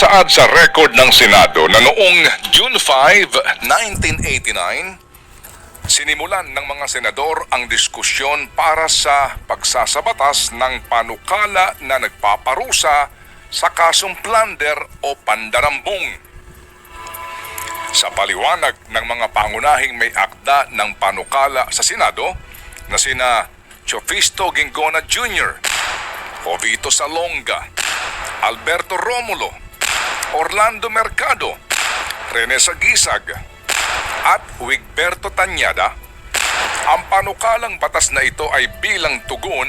Saad sa record ng Senado na noong June 5, 1989, sinimulan ng mga senador ang diskusyon para sa pagsasabatas ng panukala na nagpaparusa sa kasong plunder o pandarambong. Sa paliwanag ng mga pangunahing may akda ng panukala sa Senado na sina Chofisto Gingona Jr., Jovito Salonga, Alberto Romulo, Orlando Mercado, Rene Sagisag, at Wigberto Tañada, ang panukalang batas na ito ay bilang tugon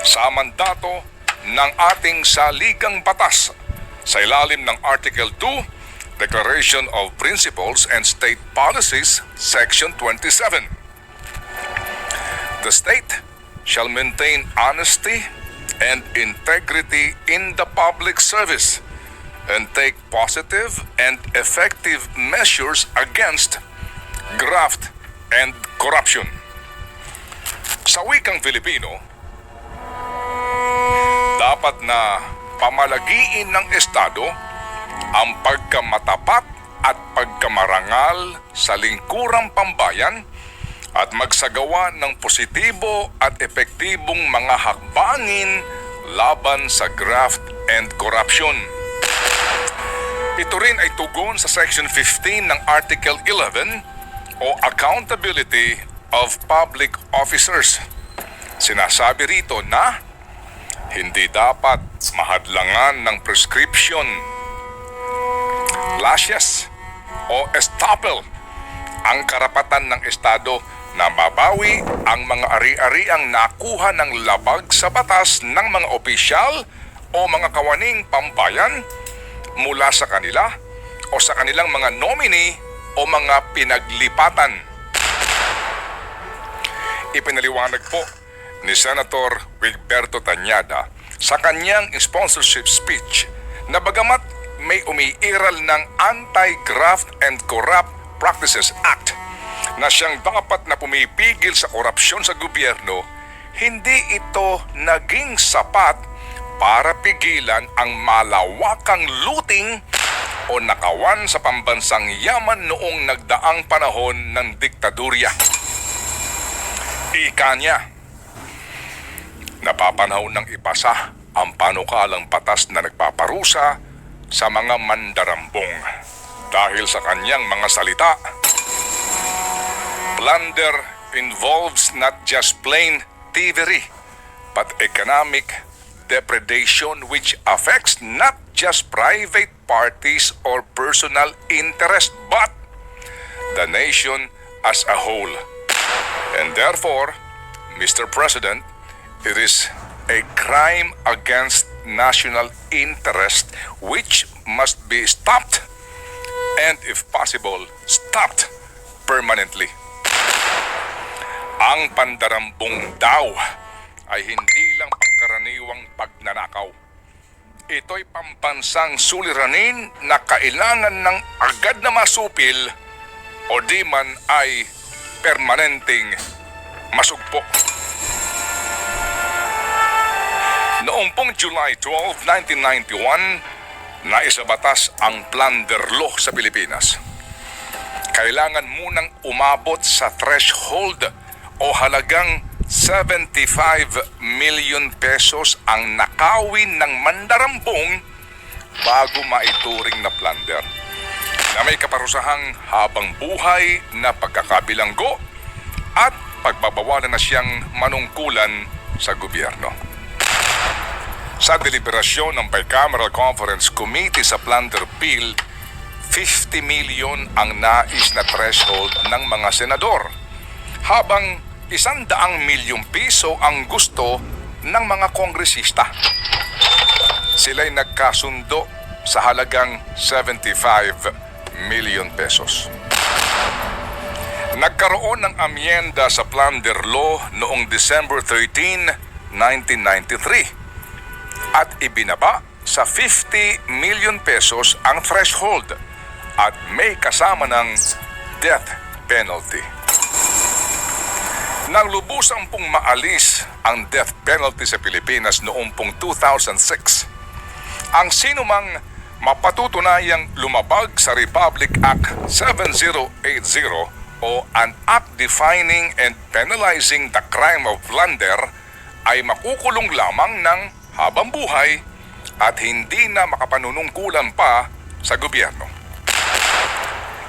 sa mandato ng ating saligang batas sa ilalim ng Article 2, Declaration of Principles and State Policies, Section 27. The state shall maintain honesty and integrity in the public service and take positive and effective measures against graft and corruption. Sa wikang Filipino, dapat na pamalagiin ng Estado ang pagkamatapat at pagkamarangal sa lingkurang pambayan at magsagawa ng positibo at epektibong mga hakbangin laban sa graft and corruption. Ito rin ay tugon sa Section 15 ng Article 11 o Accountability of Public Officers. Sinasabi rito na hindi dapat mahadlangan ng prescription, lashes o estoppel ang karapatan ng Estado na mabawi ang mga ari-ariang nakuha ng labag sa batas ng mga opisyal o mga kawaning pambayan mula sa kanila o sa kanilang mga nominee o mga pinaglipatan. Ipinaliwanag po ni Senator Wigberto Tañada sa kanyang sponsorship speech na bagamat may umiiral ng Anti-Graft and Corrupt Practices Act na siyang dapat na pumipigil sa korupsyon sa gobyerno, hindi ito naging sapat para pigilan ang malawakang looting o nakawan sa pambansang yaman noong nagdaang panahon ng diktadurya. Ika niya, napapanahon ng ipasa ang panukalang batas na nagpaparusa sa mga mandarambong dahil sa kanyang mga salita. Plunder involves not just plain thievery, but economic depredation which affects not just private parties or personal interest, but the nation as a whole. And therefore, Mr. President, it is a crime against national interest which must be stopped and, if possible, stopped permanently. Ang pandarambong daw ay hindi lang pangkaraniwang pagnanakaw. Ito'y pambansang suliranin na kailangan ng agad na masupil o di man ay permanenteng masugpo. Noong pong July 12, 1991, naisabatas ang plunder law sa Pilipinas. Kailangan munang umabot sa threshold o halagang 75 million pesos ang nakawin ng mandarambong bago maituring na plunder na may kaparusahang habang buhay na pagkakabilanggo at pagbabawalan na siyang manungkulan sa gobyerno. Sa deliberasyon ng Bicameral Conference Committee sa Plunder Bill, 50 million ang nais na threshold ng mga senador, habang 100 milyong piso ang gusto ng mga kongresista. Sila'y nagkasundo sa halagang 75 million pesos. Nagkaroon ng amyenda sa plunder law noong December 13, 1993 at ibinaba sa 50 million pesos ang threshold at may kasama ng death penalty. Nang lubusang pong maalis ang death penalty sa Pilipinas noong pong 2006, ang sinumang mapatutunayang lumabag sa Republic Act 7080 o an act defining and penalizing the crime of plunder ay makukulong lamang ng habang buhay at hindi na makapanunungkulan pa sa gobyerno.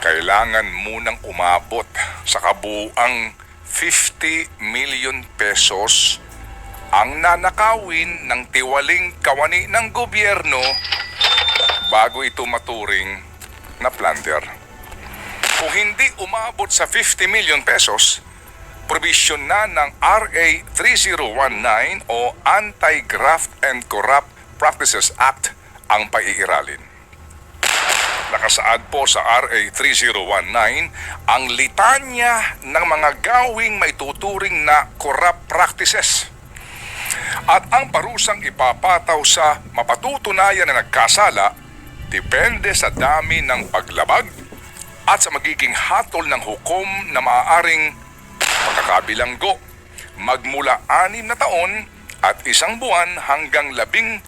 Kailangan munang umabot sa kabuuang 50 million pesos ang nanakawin ng tiwaling kawani ng gobyerno bago ito maturing na plunder. Kung hindi umabot sa 50 million pesos, probisyon na ng RA 3019 o Anti-Graft and Corrupt Practices Act ang paiiralin. Nakasaad po sa RA 3019 ang litanya ng mga gawing may tuturing na corrupt practices. At ang parusang ipapataw sa mapatutunayan na nagkasala depende sa dami ng paglabag at sa magiging hatol ng hukom na maaaring magkakabilanggo magmula 6 na taon at 1 buwan hanggang 15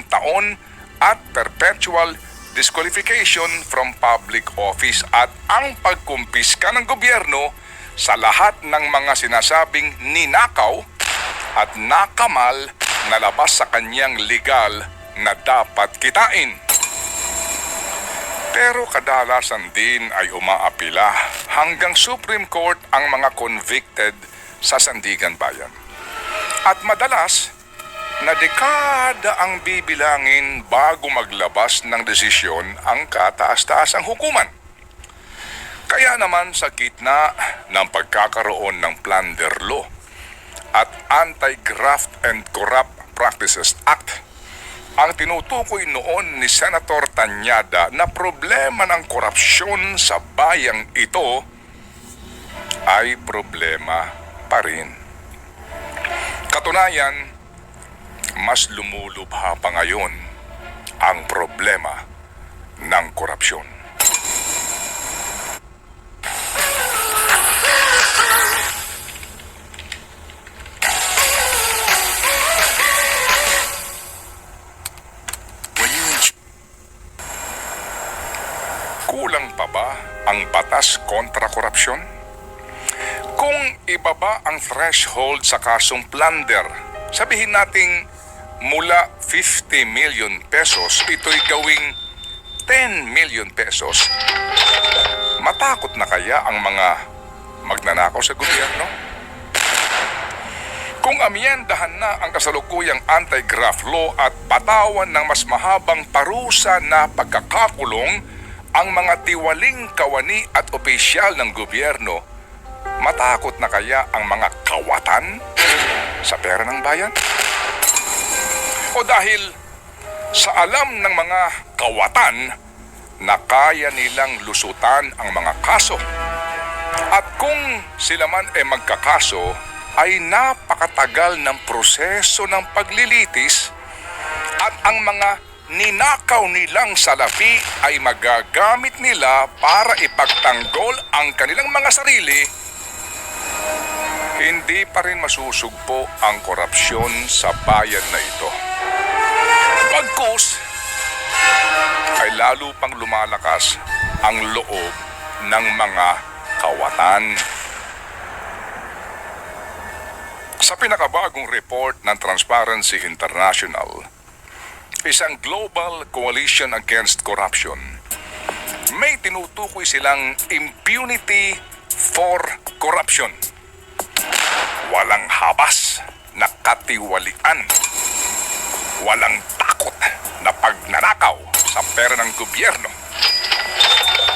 taon at perpetual disqualification from public office at ang pagkumpiska ng gobyerno sa lahat ng mga sinasabing ninakaw at nakamal na labas sa kanyang legal na dapat kitain. Pero kadalasan din ay umaapila hanggang Supreme Court ang mga convicted sa Sandigan Bayan. At madalas, na dekada ang bibilangin bago maglabas ng desisyon ang kataas-taasang hukuman. Kaya naman sa gitna ng pagkakaroon ng Plunder Law at Anti-Graft and Corrupt Practices Act, ang tinutukoy noon ni Senator Tanyada na problema ng korupsyon sa bayang ito ay problema pa rin. Katunayan, mas lumulubha pa ngayon ang problema ng korupsyon. Kulang pa ba ang batas kontra korupsyon? Kung ibaba ang threshold sa kasong plunder, sabihin nating mula 50 million pesos, ito'y gawing 10 million pesos. Matakot na kaya ang mga magnanakaw sa gobyerno? Kung amyendahan na ang kasalukuyang anti-graft law at patawan ng mas mahabang parusa na pagkakakulong ang mga tiwaling kawani at opisyal ng gobyerno, matakot na kaya ang mga kawatan sa pera ng bayan? O dahil sa alam ng mga kawatan na kaya nilang lusutan ang mga kaso. At kung sila man magkakaso, ay napakatagal ng proseso ng paglilitis at ang mga ninakaw nilang salapi ay magagamit nila para ipagtanggol ang kanilang mga sarili. Hindi pa rin masusugpo ang korupsyon sa bayan na ito. Pagkus ay lalo pang lumalakas ang loob ng mga kawatan. Sa pinakabagong report ng Transparency International, isang global coalition against corruption, may tinutukoy silang impunity for corruption. Walang habas na katiwalian. Walang takot na pagnanakaw sa pera ng gobyerno.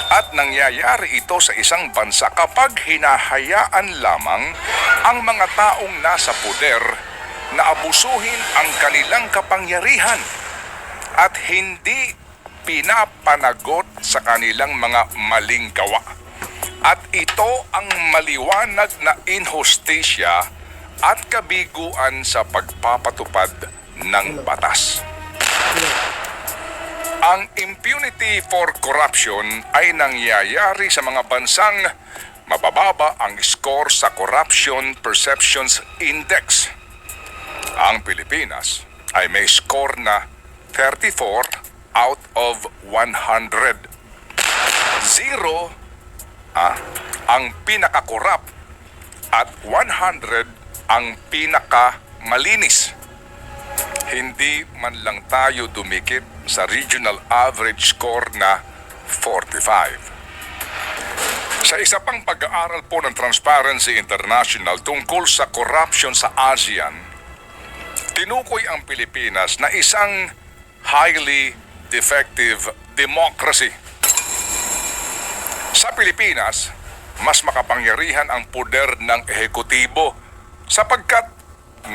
At nangyayari ito sa isang bansa kapag hinahayaan lamang ang mga taong nasa poder na abusuhin ang kanilang kapangyarihan at hindi pinapanagot sa kanilang mga maling gawa. At ito ang maliwanag na inhustisya at kabiguan sa pagpapatupad ng batas. Ang impunity for corruption ay nangyayari sa mga bansang mabababa ang score sa Corruption Perceptions Index. Ang Pilipinas ay may score na 34 out of 100. Zero ang pinaka-corrupt at 100 ang pinaka-malinis. Hindi man lang tayo dumikit sa regional average score na 45. Sa isa pang pag-aaral po ng Transparency International tungkol sa corruption sa ASEAN, tinukoy ang Pilipinas na isang highly defective democracy. Sa Pilipinas, mas makapangyarihan ang poder ng ehekutibo sapagkat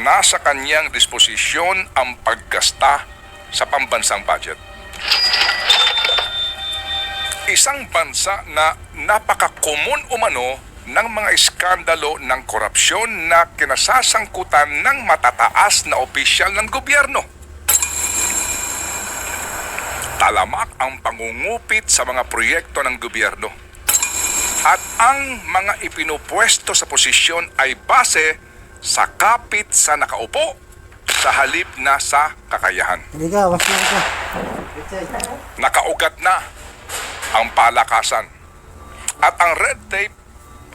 nasa kanyang disposisyon ang paggasta sa pambansang budget. Isang bansa na napaka-common umano ng mga iskandalo ng korupsyon na kinasasangkutan ng matataas na opisyal ng gobyerno. Talamak ang pangungupit sa mga proyekto ng gobyerno. At ang mga ipinupwesto sa posisyon ay base sa kapit sa nakaupo sa halip na sa kakayahan. Nakaugat na ang palakasan. At ang red tape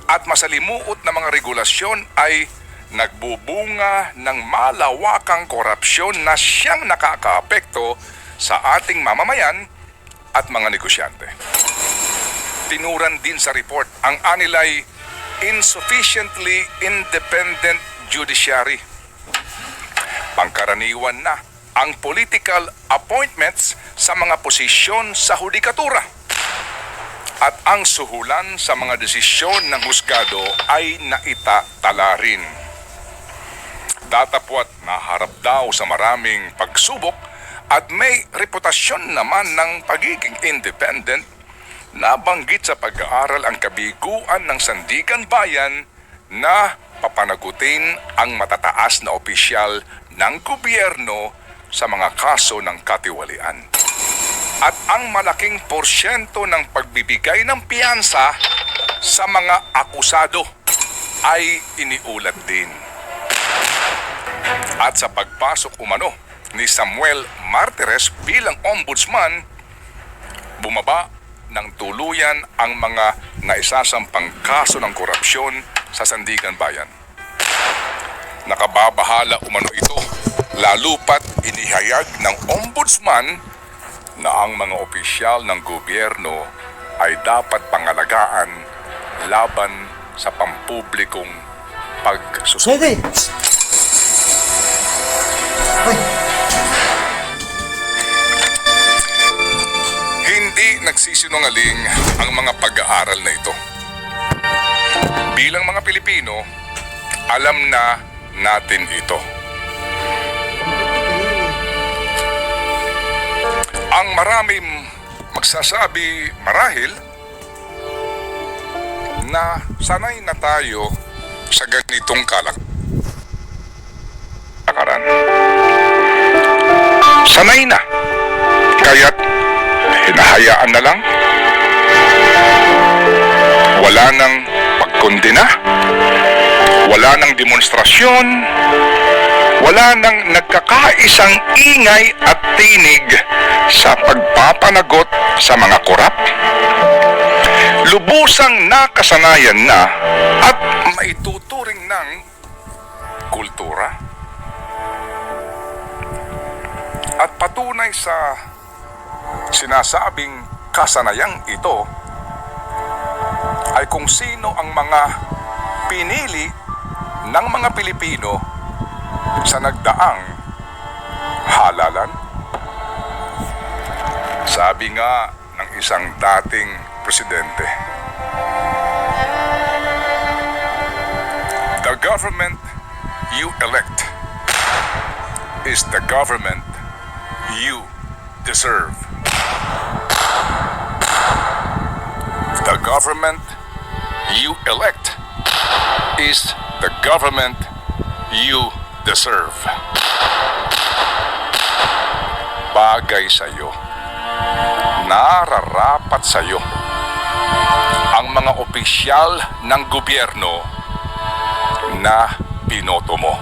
at masalimuot na mga regulasyon ay nagbubunga ng malawakang korupsyon na siyang nakakaapekto sa ating mamamayan at mga negosyante. Tinuran din sa report ang anilay insufficiently independent judiciary. Pangkaraniwan na ang political appointments sa mga posisyon sa hudikatura. At ang suhulan sa mga desisyon ng husgado ay naitatala rin. Datapwat naharap daw sa maraming pagsubok at may reputasyon naman ng pagiging independent. Nabanggit sa pag-aaral ang kabiguan ng Sandigan Bayan na papanagutin ang matataas na opisyal ng gobyerno sa mga kaso ng katiwalian. At ang malaking porsyento ng pagbibigay ng piyansa sa mga akusado ay iniulat din. At sa pagpasok umano ni Samuel Martires bilang ombudsman, bumaba ng tuluyan ang mga naisasampang kaso ng korupsyon sa Sandigan Bayan. Nakababahala umano ito, lalo pat inihayag ng ombudsman na ang mga opisyal ng gobyerno ay dapat pangalagaan laban sa pampublikong pagsusuri. Hindi nagsisinungaling ang mga pag-aaral na ito. Bilang mga Pilipino, alam na natin ito. Ang maraming magsasabi marahil na sanay na tayo sa ganitong kalakaran. Sanay na. Kaya't hinahayaan na lang. Wala nang pagkondena. Wala nang demonstrasyon. Wala nang nagkakaisang ingay at tinig sa pagpapanagot sa mga korap. Lubusang nakasanayan na at maituturing ng kultura. At patunay sa sinasabing kasanayang ito ay kung sino ang mga pinili ng mga Pilipino sa nagdaang halalan. Sabi nga ng isang dating presidente, "The government you elect is the government you deserve." The government you elect is the government you deserve. Bagay sa'yo, nararapat sa'yo ang mga opisyal ng gobyerno na binoto mo.